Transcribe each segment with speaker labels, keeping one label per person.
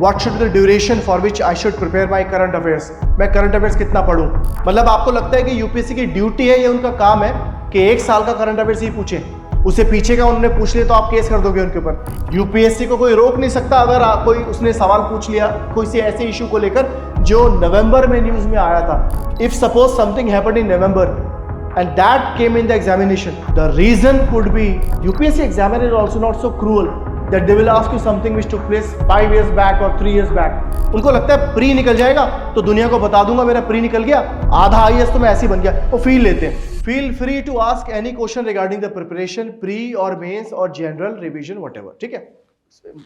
Speaker 1: What should be the duration for which I should prepare my current affairs? मैं current affairs कितना पढूं? मतलब आपको लगता है कि यूपीएससी की ड्यूटी है, ये उनका काम है कि एक साल का करंट अफेयर्स ही पूछे, उससे पीछे का उन्होंने पूछ लिया तो आप केस कर दोगे उनके ऊपर। यूपीएससी को कोई रोक नहीं सकता अगर कोई उसने सवाल पूछ लिया कोई से ऐसे इशू को लेकर जो नवंबर में न्यूज में आया था। If suppose something happened in November and that came in the examination, the reason could be UPSC examiner is also not so cruel that they will ask you something which took place 5 years back or 3 years back. उनको लगता है pre निकल जाएगा तो दुनिया को बता दूंगा मेरा प्री निकल गया, आधा आईएएस तो मैं ऐसे ही बन गया। वो फील लेते हैं। Feel free to ask any question regarding the preparation, pre और मेंस और जनरल रिवीजन व्हाटएवर, ठीक है,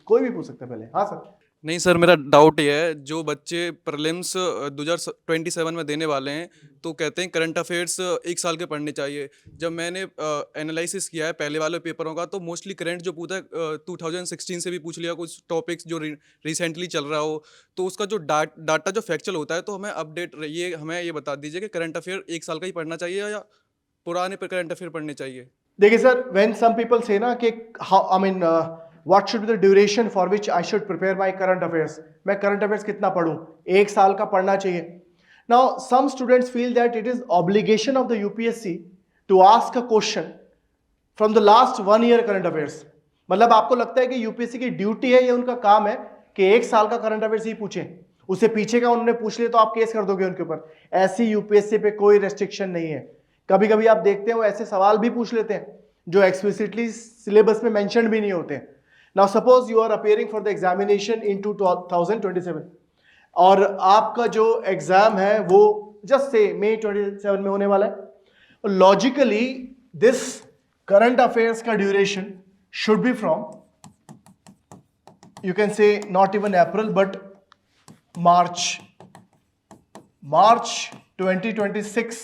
Speaker 1: कोई भी पूछ सकता है पहले। हाँ सर।
Speaker 2: नहीं सर, मेरा डाउट ये है, जो बच्चे प्रीलिम्स 2027 में देने वाले हैं तो कहते हैं करंट अफेयर्स एक साल के पढ़ने चाहिए। जब मैंने एनालिसिस किया है पहले वाले पेपरों का तो मोस्टली करंट जो पूछा है 2016 से भी पूछ लिया, कुछ टॉपिक्स जो रिसेंटली चल रहा हो तो उसका जो डाटा जो फैक्चुअल होता है तो हमें अपडेट रहिए, हमें ये बता दीजिए कि करंट अफेयर एक साल का ही पढ़ना चाहिए या पुराने पर करंट अफेयर पढ़ने चाहिए।
Speaker 1: देखिए सर, व्हेन सम पीपल से ना कि what should be the duration for which I should prepare my current affairs, मैं करंट अफेयर्स कितना पढूं, एक साल का पढ़ना चाहिए। Now some students feel that it is obligation of the UPSC to ask a question from the last 1 year current affairs. मतलब आपको लगता है कि यूपीएससी की ड्यूटी है, ये उनका काम है कि एक साल का करंट अफेयर्स ही पूछे, उससे पीछे का उन्होंने पूछ लिया तो आप केस कर दोगे उनके ऊपर। ऐसी यूपीएससी पे कोई रेस्ट्रिक्शन नहीं है। कभी कभी आप देखते हैं वो ऐसे सवाल भी पूछ लेते हैं जो एक्सप्लिसिटली सिलेबस में मेंशन भी नहीं होते हैं। Now suppose you are appearing for the examination in 2027 और आपका जो एग्जाम है वो जस्ट से मई 27 में होने वाला है। लॉजिकली दिस करंट अफेयर्स का duration should be from, you can say not even April but March 2026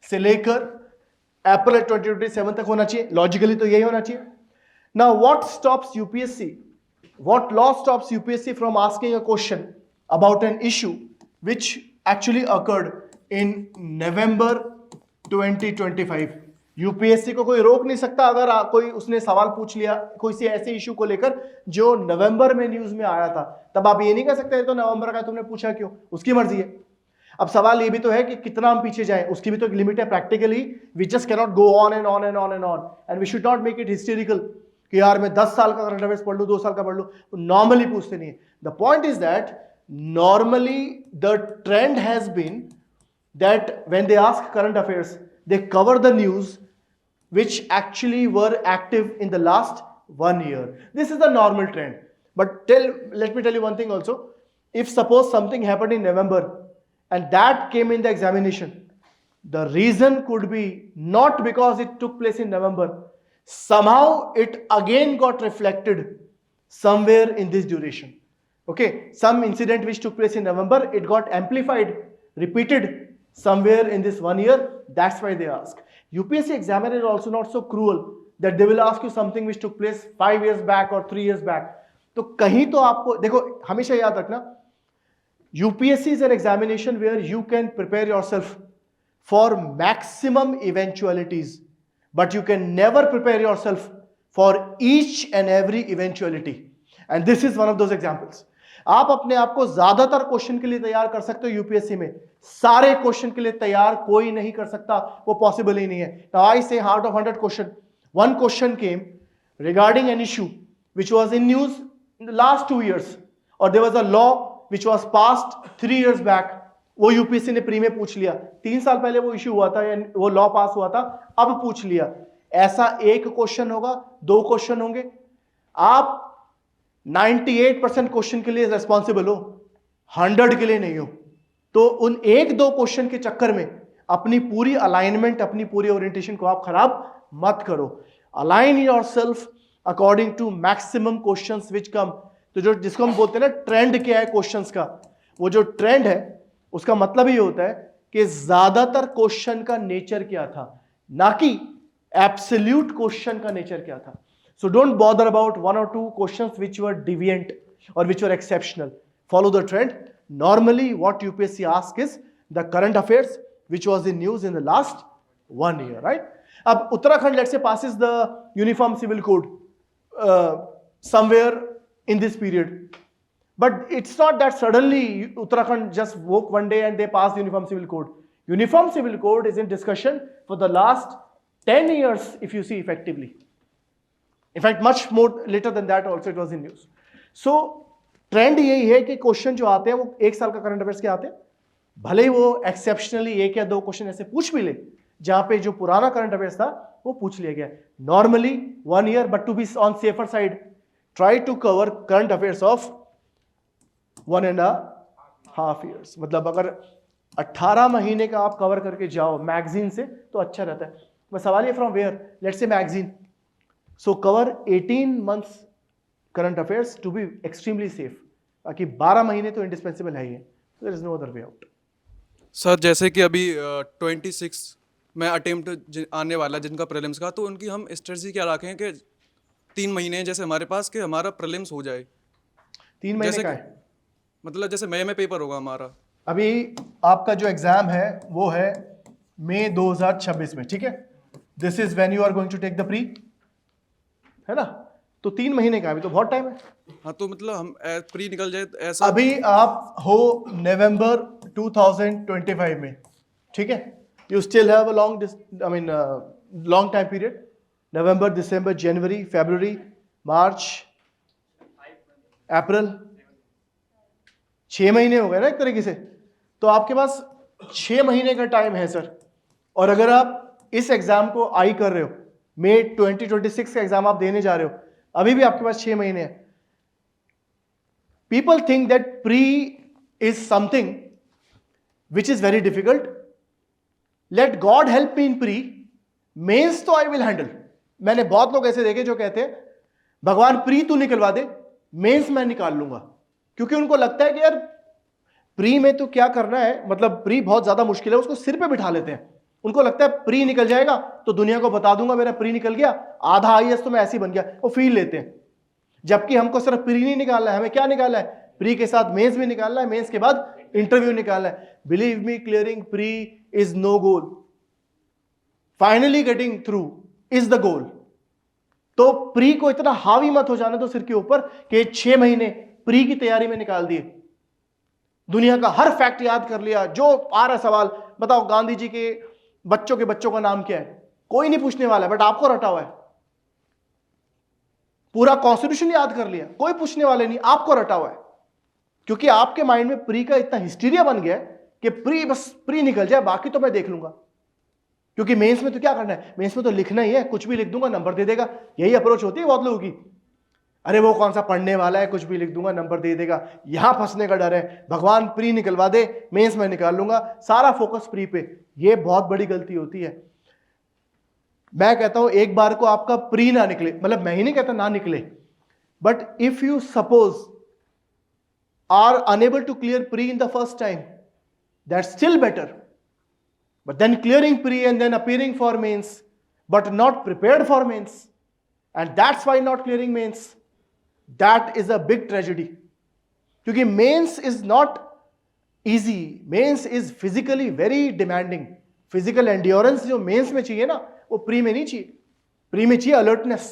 Speaker 1: से लेकर अप्रैल 2027 तक होना चाहिए। लॉजिकली तो यही होना चाहिए। Now what stops UPSC, what law stops UPSC from asking a question about an issue which actually occurred in November 2025। UPSC को कोई रोक नहीं सकता अगर कोई उसने सवाल पूछ लिया कोई से ऐसे इशू को लेकर जो नवंबर में न्यूज में आया था। तब आप ये नहीं कह सकते तो नवंबर का तुमने पूछा क्यों, उसकी मर्जी है। अब सवाल ये भी तो है कि कितना हम पीछे जाएं, उसकी भी तो एक लिमिट है। Practically we just can not go on and on and on and on and we should not make it hysterical कि यार मैं 10 साल का करंट अफेयर्स पढ़ लूं, 2 साल का पढ़ लूं। नॉर्मली पूछते नहीं है। The point is that normally the trend has been that when they ask current affairs they cover the news which actually were active in the last 1 year. This is the normal trend. But let me tell you one thing also. If suppose something happened in November and that came in the examination, the reason could be not because it took place in November. Somehow it again got reflected somewhere in this duration. Okay, some incident which took place in November, it got amplified, repeated somewhere in this 1 year. That's why they ask. UPSC examiner is also not so cruel that they will ask you something which took place 5 years back or 3 years back. तो कहीं तो आपको देखो, हमेशा याद रखना, UPSC is an examination where you can prepare yourself for maximum eventualities, but you can never prepare yourself for each and every eventuality. And this is one of those examples. आप अपने आप को ज्यादातर क्वेश्चन के लिए तैयार कर सकते हो यूपीएससी में, सारे क्वेश्चन के लिए तैयार कोई नहीं कर सकता, वो पॉसिबल ही नहीं है। Now I say out of 100 question, 1 question came regarding an issue which was in news in the last 2 years और there was a law which was passed 3 years back. वो यूपीएससी ने प्री में पूछ लिया, 3 साल पहले वो इशू हुआ था या वो लॉ पास हुआ था, अब पूछ लिया। ऐसा एक क्वेश्चन होगा, 2 क्वेश्चन होंगे। आप 98% क्वेश्चन के लिए रेस्पॉन्सिबल हो, 100 के लिए नहीं हो। तो उन 1-2 क्वेश्चन के चक्कर में अपनी पूरी अलाइनमेंट, अपनी पूरी ओरिएंटेशन को आप खराब मत करो। Align yourself according to maximum questions which come. तो जो जिसको हम बोलते हैं ना ट्रेंड क्या है क्वेश्चंस का, वो जो ट्रेंड है उसका मतलब ये होता है कि ज्यादातर क्वेश्चन का नेचर क्या था, ना कि एब्सोल्यूट क्वेश्चन का नेचर क्या था। So don't bother about 1 or 2 questions which were deviant or which were exceptional. Follow the trend. Normally what UPSC asks is the current affairs which was in news in the last 1 year, right? Ab Uttarakhand, let's say, passes the Uniform Civil Code somewhere in this period. But it's not that suddenly Uttarakhand just woke one day and they passed Uniform Civil Code. Uniform Civil Code is in discussion for the last 10 years, if you see effectively. In fact, much more later than that also it was in news. So trend यही है कि question जो आते हैं वो एक साल का करंट अफेयर्स के आते हैं, भले ही वो एक्सेप्शनली एक या दो क्वेश्चन ऐसे पूछ भी ले जहां पे जो पुराना करंट अफेयर्स था वो पूछ लिया गया. Normally 1 year, but to be on safer side try to cover current affairs of 1.5 years. मतलब अगर 18 महीने का आप कवर करके जाओ मैगजीन से तो अच्छा रहता है. बस सवाल ये from where, let's say magazine, so cover 18 months current affairs to be extremely safe. बाकी 12 महीने तो इंडिस्पेंसिबल है ही है. There is no other way out.
Speaker 2: Sir जैसे कि अभी 26 में अटेम्प्ट आने वाला है जिनका प्रीलिम्स का, तो उनकी हम स्ट्रेटजी क्या रखें कि 3 महीने हैं जैसे हमारे पास कि हमारा प्रीलिम्स हो जाए.
Speaker 1: 3 महीने
Speaker 2: जैसे
Speaker 1: का
Speaker 2: कि-
Speaker 1: है.
Speaker 2: मतलब जैसे मई में पेपर होगा हमारा.
Speaker 1: अभी आपका जो एग्जाम है वो है मई 2026 में, ठीक है. This is when you are going to take the pre, है ना. तो 3 महीने का, अभी तो बहुत टाइम है.
Speaker 2: हाँ तो मतलब हम प्री निकल जाए तो ऐसा.
Speaker 1: अभी आप हो नवंबर 2025 में, ठीक है. You still have a long time period. नवंबर, दिसंबर, जनवरी, फरवरी, मार्च, अप्रैल, 6 महीने हो गए ना एक तरीके से. तो आपके पास 6 महीने का टाइम है सर. और अगर आप इस एग्जाम को आई कर रहे हो, मई 2026 का एग्जाम आप देने जा रहे हो, अभी भी आपके पास 6 महीने हैं. People think that pre is something which is very difficult. Let God help me in pre, mains तो आई विल हैंडल. मैंने बहुत लोग ऐसे देखे जो कहते हैं भगवान प्री तू निकलवा दे, मेंस मैं निकाल लूंगा. क्योंकि उनको लगता है कि यार प्री में तो क्या करना है, मतलब प्री बहुत ज्यादा मुश्किल है, उसको सिर पे बिठा लेते हैं. उनको लगता है प्री निकल जाएगा तो दुनिया को बता दूंगा मेरा प्री निकल गया, आधा आईएएस तो मैं ऐसे ही बन गया, वो फील लेते हैं. जबकि हमको सिर्फ प्री नहीं निकालना है, हमें क्या निकालना है, प्री के साथ मेंस भी निकालना है, मेंस के बाद इंटरव्यू निकालना है. Believe me, clearing pre is no goal, finally getting through is the goal. तो प्री को इतना हावी मत हो जाने दो सिर के ऊपर कि 6 महीने प्री की तैयारी में निकाल दिए, दुनिया का हर फैक्ट याद कर लिया, जो आ रहा सवाल बताओ गांधी जी के बच्चों का नाम क्या है, कोई नहीं पूछने वाला है, बट आपको रटा हुआ है. पूरा कॉन्स्टिट्यूशन याद कर लिया, कोई पूछने वाले नहीं, आपको रटा हुआ है. क्योंकि आपके माइंड में प्री का इतना हिस्टीरिया बन गया है कि प्री बस प्री निकल जाए, बाकी तो मैं देख लूंगा. क्योंकि मेंस में तो क्या करना है, मेंस में तो लिखना ही है, कुछ भी लिख दूंगा नंबर दे देगा. यही अप्रोच होती है बहुत लोगों की. अरे वो कौन सा पढ़ने वाला है, कुछ भी लिख दूंगा नंबर दे देगा. यहां फंसने का डर है. भगवान प्री निकलवा दे, मेंस में निकाल लूंगा, सारा फोकस प्री पे. ये बहुत बड़ी गलती होती है. मैं कहता हूं एक बार को आपका प्री ना निकले, मतलब मैं ही नहीं कहता ना निकले, but if you suppose are unable to clear pre in the first time, that's still better. But then clearing pre and then appearing for mains, but not prepared for mains, and that's why not clearing mains, that is a big tragedy. क्योंकि mains is not easy, mains is physically very demanding. Physical endurance जो mains में चाहिए ना, वो pre में नहीं चाहिए. pre में चाहिए alertness.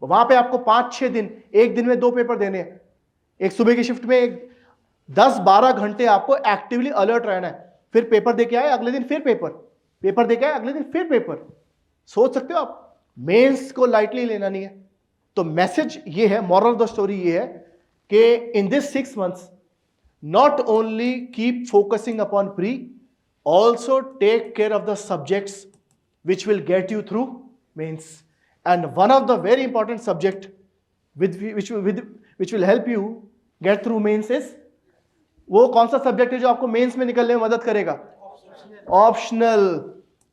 Speaker 1: वहां पे आपको 5-6 दिन, एक दिन में 2 पेपर देने हैं. एक सुबह की शिफ्ट में 10-12 घंटे आपको एक्टिवली अलर्ट रहना है. फिर पेपर देके आए अगले दिन फिर पेपर देके आए अगले दिन फिर पेपर. सोच सकते हो आप, मेंस को लाइटली लेना नहीं है. तो मैसेज ये है, मॉरल ऑफ द स्टोरी ये है कि in this 6 months not only keep focusing upon pre, also take care of the subjects which will get you through mains. And one of the very important subject which will help you get through mains is, वो कौन सा subject है जो आपको mains में निकलने में मदद करेगा? ऑप्शनल.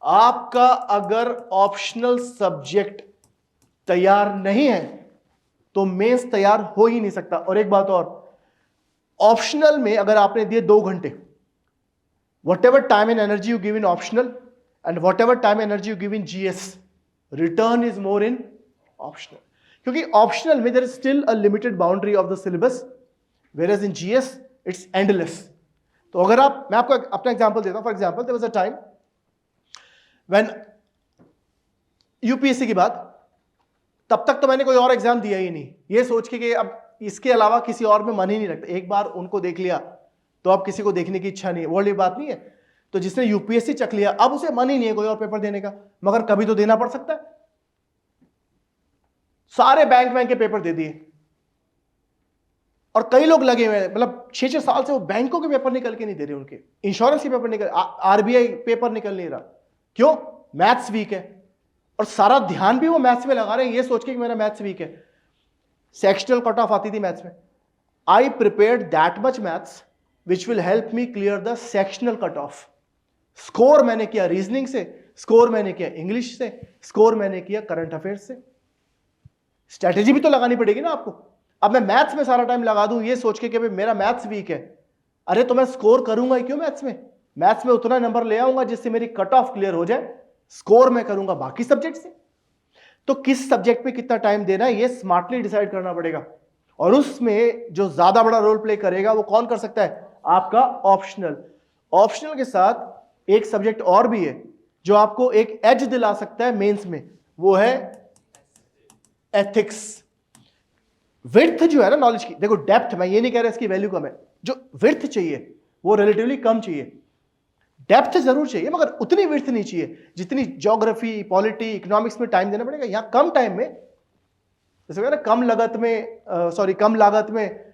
Speaker 1: आपका अगर ऑप्शनल सब्जेक्ट तैयार नहीं है तो मेंस तैयार हो ही नहीं सकता. और एक बात और, ऑप्शनल में अगर आपने दिए 2 घंटे, whatever time and energy you give in optional and whatever time energy you give in GS, return is more in optional. क्योंकि ऑप्शनल में there is still a limited boundary of the syllabus, whereas in GS it's endless. तो अगर आप, मैं आपको अपना example देता हूं. For example there was a time when UPSC की बात, तब तक तो मैंने कोई और एग्जाम दिया ही नहीं, ये सोच के कि अब इसके अलावा किसी और में मन ही नहीं रखता। एक बार उनको देख लिया तो अब किसी को देखने की इच्छा नहीं है, वो वाली बात नहीं है। तो जिसने यूपीएससी चख लिया अब उसे मन ही नहीं है कोई और पेपर देने का, मगर कभी तो देना पड़ सकता है। सारे बैंक के पेपर दे दिए और कई लोग लगे हुए हैं, मतलब 6-6 साल से वो बैंकों के पेपर निकल के नहीं दे रहे, उनके इंश्योरेंस के पेपर निकल, आरबीआई पेपर निकल नहीं रहा। क्यों? मैथ्स वीक है और सारा ध्यान भी वो मैथ्स में लगा रहे हैं ये सोच के कि मेरा मैथ्स वीक है। सेक्शनल कट ऑफ आती थी मैथ्स में। आई prepared that much maths which will help me clear the sectional cut off. Score मैंने किया रीजनिंग से, स्कोर मैंने किया इंग्लिश से, स्कोर मैंने किया करंट अफेयर्स से। स्ट्रैटेजी भी तो लगानी पड़ेगी ना आपको। अब मैं मैथ्स में सारा टाइम लगा दूं ये सोच के कि भाई मेरा मैथ्स वीक है, अरे तो मैं स्कोर करूंगा ही क्यों मैथ्स में? मैथ्स में उतना नंबर ले आऊंगा जिससे मेरी कट ऑफ क्लियर हो जाए, स्कोर मैं करूंगा बाकी सब्जेक्ट से। तो किस सब्जेक्ट में कितना टाइम देना है ये स्मार्टली डिसाइड करना पड़ेगा, और उसमें जो ज्यादा बड़ा रोल प्ले करेगा वो कौन कर सकता है? आपका ऑप्शनल। ऑप्शनल के साथ एक सब्जेक्ट और भी है जो आपको एक एज दिला सकता है मेंस में, वो है एथिक्स। विड्थ जो है ना नॉलेज की, देखो डेप्थ, मैं ये नहीं कह रहा इसकी वैल्यू कम है, जो विड्थ चाहिए वो रिलेटिवली कम चाहिए। डेप्थ जरूर चाहिए मगर उतनी विड्थ नहीं चाहिए जितनी ज्योग्राफी, पॉलिटी, इकोनॉमिक्स में टाइम देना पड़ेगा। यहां कम टाइम में, जैसे कहना कम लागत में कम लागत में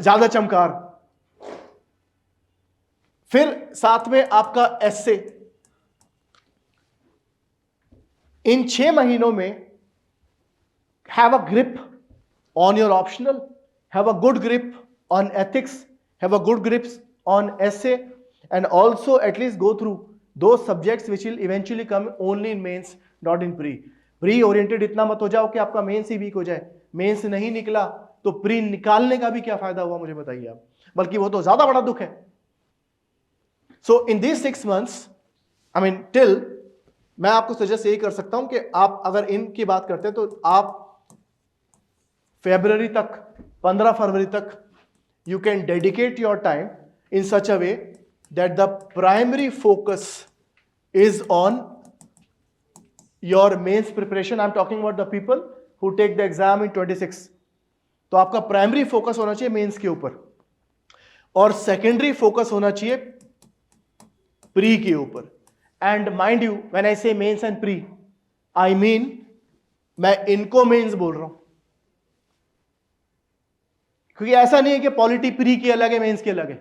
Speaker 1: ज्यादा चमकार। फिर साथ में आपका एस्से। इन 6 महीनों में have a grip on your optional, have a good grip on ethics, have a good grips on essay, and also at least go through those subjects which will eventually come only in mains, not in pre. Pre oriented इतना मत हो जाओ कि आपका mains ही week हो जाए। Mains नहीं निकला तो प्री निकालने का भी क्या फायदा हुआ मुझे बताइए आप, बल्कि वो तो ज्यादा बड़ा दुख है। So in this 6 months, I mean till, मैं आपको सजेस्ट यही कर सकता हूं कि आप अगर इनकी बात करते हैं तो आप February तक, 15 फरवरी तक, you can dedicate your time in such a way that the primary focus is on your mains preparation. I'm talking about the people who take the exam in 26. तो आपका प्राइमरी फोकस होना चाहिए mains के ऊपर, और secondary focus होना चाहिए pre के ऊपर। And mind you, when I say mains and pre, I mean मैं इनको मेंस बोल रहा हूं, क्योंकि ऐसा नहीं है कि पॉलिटी प्री की अलग है मेंस की अलग है।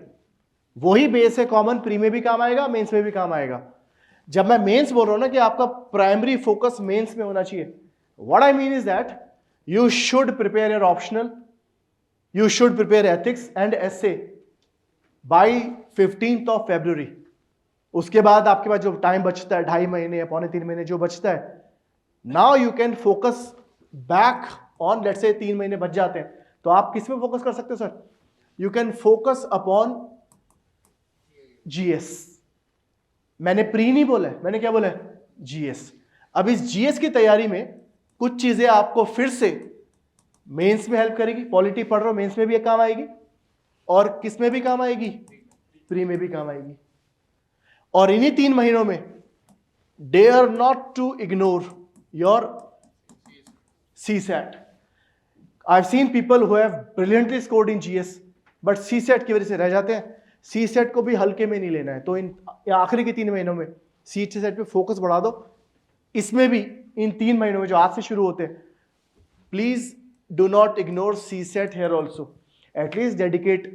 Speaker 1: वही बेस है कॉमन, प्री में भी काम आएगा, मेंस में भी काम आएगा। जब मैं मेंस बोल रहा हूं ना कि आपका प्राइमरी फोकस मेंस में होना चाहिए, what I mean is that you should prepare your optional, you should prepare ethics and essay by 15th of February। उसके बाद आपके पास जो टाइम बचता है, 2.5 महीने या 3.25 महीने जो बचता है, now you can focus back on, let's say 3 महीने बच जाते हैं, तो आप किस में फोकस कर सकते हो sir? You can focus upon GS. मैंने प्री नहीं बोला है, मैंने क्या बोला है? जीएस। अब इस जीएस की तैयारी में कुछ चीजें आपको फिर से मेंस में हेल्प करेगी। पॉलिटी पढ़ रहे हो, मेंस में भी काम आएगी, और किस में भी काम आएगी? प्री में भी काम आएगी। और इन्हीं 3 महीनों में dare not to ignore your CSAT। I've seen people who have brilliantly scored in GS, but CSAT की वजह से रह जाते हैं। CSAT को भी हल्के में नहीं लेना है, तो इन आखिरी के 3 महीनों में CSAT पे फोकस बढ़ा दो। इसमें भी इन 3 महीनों में जो आज से शुरू होते हैं, please do not ignore CSAT here also. At least dedicate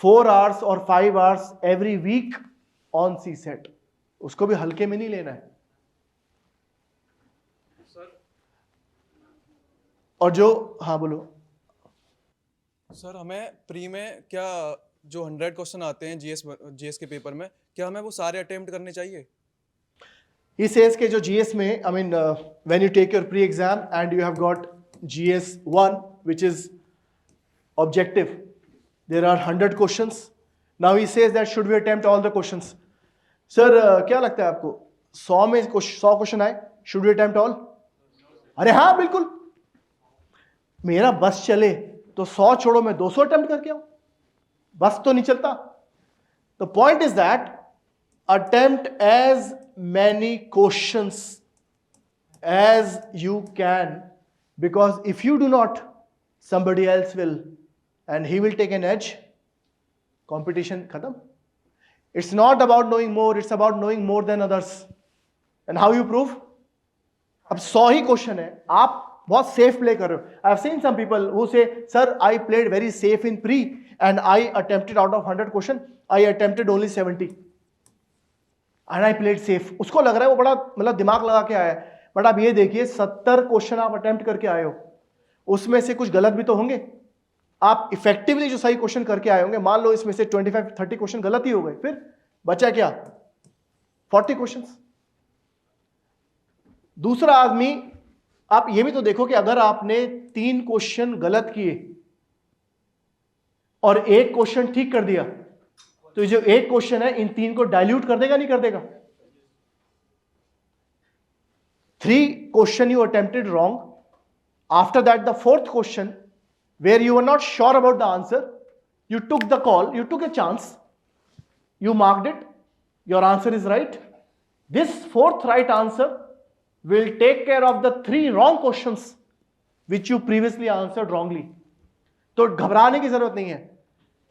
Speaker 1: 4 hours or 5 hours every week on CSAT। उसको भी हल्के में नहीं लेना है। और जो, हाँ बोलो
Speaker 2: सर, हमें प्री में क्या जो 100 क्वेश्चन आते हैं जीएस के पेपर में, क्या हमें वो सारे अटेम्प्ट करने चाहिए?
Speaker 1: He says कि जो GS में, I mean when you take your pre-exam and you have got GS 1 which is objective, there are 100 questions. Now he says that should we attempt all the questions? Sir, क्या लगता है आपको 100 में 100 question आए, should we attempt all? अरे हाँ बिल्कुल, मेरा बस चले तो 100 छोड़ो मैं 200 अटेम्प्ट करके आऊं, बस तो नहीं चलता। The point is that attempt as many questions as you can, because if you do not, somebody else will, and he will take an edge. Competition khatam. It's not about knowing more, it's about knowing more than others. And how you prove? अब 100 ही question है, आप बहुत safe play कर रहे हो. I have seen some people who say sir I played very safe in pre and I attempted out of 100 question I attempted only 70 and I played safe. उसको लग रहा है वो बड़ा मतलब दिमाग लगा के आया है, बट आप ये देखिए 70 क्वेश्चन आप अटेम्प्ट करके आए हो, उसमें से कुछ गलत भी तो होंगे. आप इफेक्टिवली जो सही क्वेश्चन करके आए होंगे, मान लो इसमें से 25-30 क्वेश्चन गलत ही हो गए, फिर बचा क्या? 40 क्वेश्चन. दूसरा आदमी, आप ये भी तो देखो कि अगर आपने 3 क्वेश्चन गलत किए और 1 क्वेश्चन ठीक कर दिया, तो जो 1 क्वेश्चन है इन 3 को डाइल्यूट कर देगा नहीं कर देगा? 3 question you attempted wrong. After that, the 4th question, where you were not sure about the answer, you took the call, you took a chance, you marked it, your answer is right. This 4th right answer will take care of the 3 wrong questions which you previously answered wrongly. तो घबराने की जरूरत नहीं है.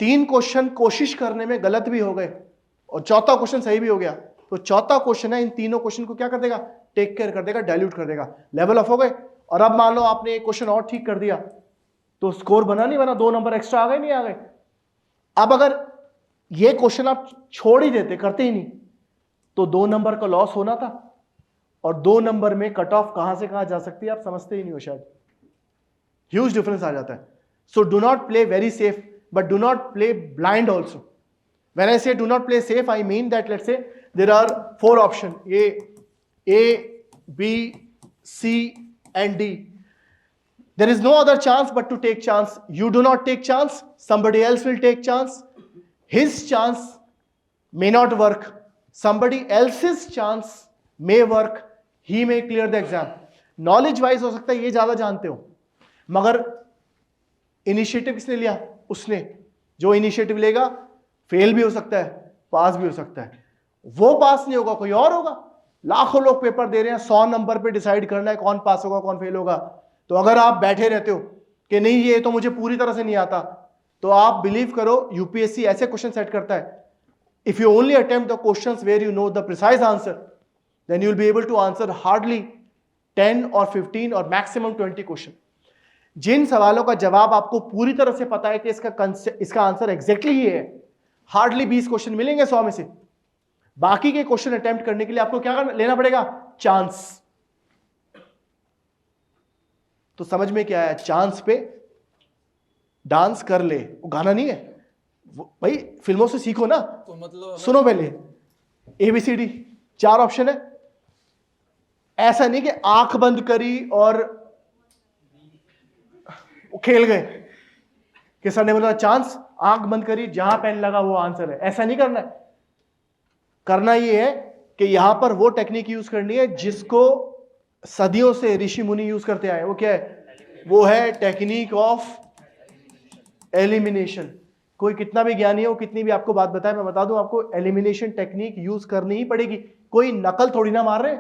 Speaker 1: 3 question कोशिश करने में गलत भी हो गए और 4था क्वेश्चन सही भी हो गया, तो 4था क्वेश्चन है इन तीनों क्वेश्चन को क्या कर देगा? टेक केयर कर देगा, डाइल्यूट कर देगा, लेवल ऑफ हो गए. और अब मान लो आपने एक क्वेश्चन और ठीक कर दिया, तो स्कोर बना नहीं बना? 2 नंबर एक्स्ट्रा आ गए नहीं आ गए? अब अगर ये क्वेश्चन आप छोड़ ही देते, करते ही नहीं, तो 2 नंबर का लॉस होना था. और 2 नंबर में कट ऑफ कहां से कहां जा सकती है आप समझते ही नहीं हो शायद. ह्यूज डिफरेंस आ जाता है. So do not play very safe, but do not play blind also. When I say do not play safe, I mean that let's say there are 4 option, A, B, C and D. There is no other chance but to take chance. You do not take chance, somebody else will take chance. His chance may not work, somebody else's chance may work, he may clear the exam. Knowledge wise हो सकता है ये ज्यादा जानते हो, मगर initiative किसने लिया? उसने. जो इनिशिएटिव लेगा फेल भी हो सकता है, पास भी हो सकता है. वो पास नहीं होगा, कोई और होगा. लाखों लोग पेपर दे रहे हैं, 100 नंबर पे डिसाइड करना है कौन पास होगा कौन फेल होगा. तो अगर आप बैठे रहते हो कि नहीं ये तो मुझे पूरी तरह से नहीं आता, तो आप बिलीव करो यूपीएससी ऐसे क्वेश्चन सेट करता है. If you only attempt the questions where you know the precise answer, then you will be able to answer hardly 10 और 15 और मैक्सिमम 20 क्वेश्चन. जिन सवालों का जवाब आपको पूरी तरह से पता है कि इसका आंसर एग्जैक्टली ये है, हार्डली 20 क्वेश्चन मिलेंगे 100 में से. बाकी के क्वेश्चन अटेम्प्ट करने के लिए आपको क्या लेना पड़ेगा? चांस. तो समझ में क्या आया? चांस पे डांस कर ले. वो गाना नहीं है भाई, फिल्मों से सीखो ना.
Speaker 2: तो मतलब
Speaker 1: सुनो पहले, ABCD 4 ऑप्शन है. ऐसा नहीं कि आंख बंद करी और खेल गए कि सर ने बोला चांस, आंख बंद करी, जहां पेन लगा वो आंसर है. ऐसा नहीं करना है. करना ये है कि यहां पर वो टेक्निक यूज करनी है जिसको सदियों से ऋषि मुनि यूज करते आए. वो क्या है? वो है टेक्निक ऑफ एलिमिनेशन. कोई कितना भी ज्ञानी हो, कितनी भी आपको बात बताए, मैं बता दूं आपको एलिमिनेशन टेक्निक यूज करनी ही पड़ेगी. कोई नकल थोड़ी ना मार रहे,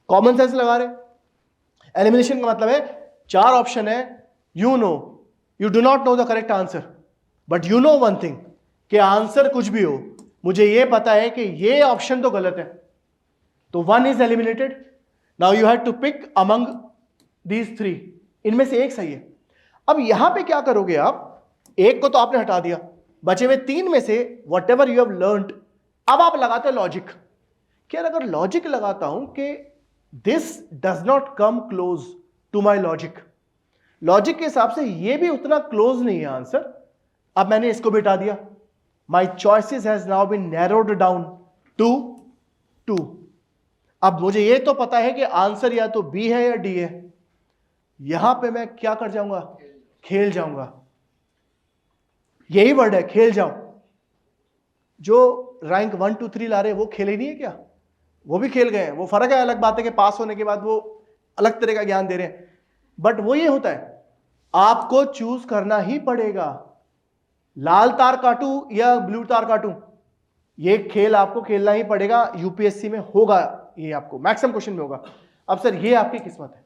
Speaker 1: कॉमन सेंस लगा रहे. एलिमिनेशन का मतलब है 4 ऑप्शन है, you do not know the correct answer, but you know one thing कि आंसर कुछ भी हो, मुझे ये पता है कि ये ऑप्शन तो गलत है, तो 1 is eliminated. Now you have to pick among these 3, इनमें से एक सही है. अब यहां पे क्या करोगे आप? एक को तो आपने हटा दिया, बचे हुए 3 में से what ever you have learned, अब आप लगाते हो लॉजिक. क्या अगर लॉजिक लगाता हूं कि this does not come close to my logic, logic के हिसाब से ये भी उतना क्लोज नहीं है आंसर, अब मैंने इसको भी हटा दिया. My choices has now been narrowed down to 2. अब मुझे ये तो पता है कि आंसर या तो B है या D है. यहां पे मैं क्या कर जाऊंगा? खेल जाऊंगा. यही वर्ड है, खेल जाओ. जो रैंक 1 2 3 ला रहे वो खेले नहीं है क्या? वो भी खेल गए हैं. वो फर्क है, अलग बात है कि पास होने के बाद वो अलग तरह का ज्ञान दे रहे हैं, बट वो ये होता है आपको चूज करना ही पड़ेगा, लाल तार काटूं या ब्लू तार काटूं. ये खेल आपको खेलना ही पड़ेगा. यूपीएससी में होगा ये, आपको मैक्सिमम क्वेश्चन में होगा. अब सर ये आपकी किस्मत है,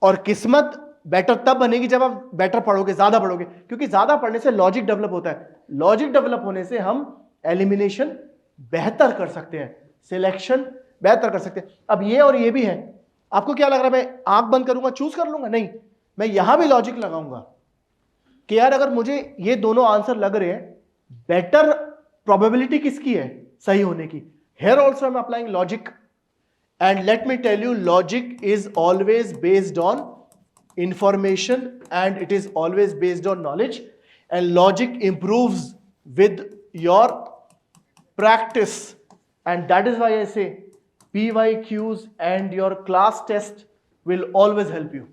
Speaker 1: और किस्मत बेटर तब बनेगी जब आप बेटर पढ़ोगे, ज्यादा पढ़ोगे, क्योंकि ज्यादा पढ़ने से लॉजिक डेवलप होता है। लॉजिक डेवलप होने से हम एलिमिनेशन बेहतर कर सकते हैं, सिलेक्शन बेहतर कर सकते हैं। अब ये और ये भी है, आपको क्या लग रहा है मैं आंख बंद करूंगा चूज कर लूंगा? नहीं, मैं यहां भी लॉजिक लगाऊंगा कि यार अगर मुझे ये दोनों आंसर लग रहे हैं, बेटर प्रोबेबिलिटी किसकी है सही होने की? Here also I am applying logic, and let me tell you, logic is always based on information and it is always based on knowledge, and logic improves with your practice, and that is why I say PYQs and your class test will always help you.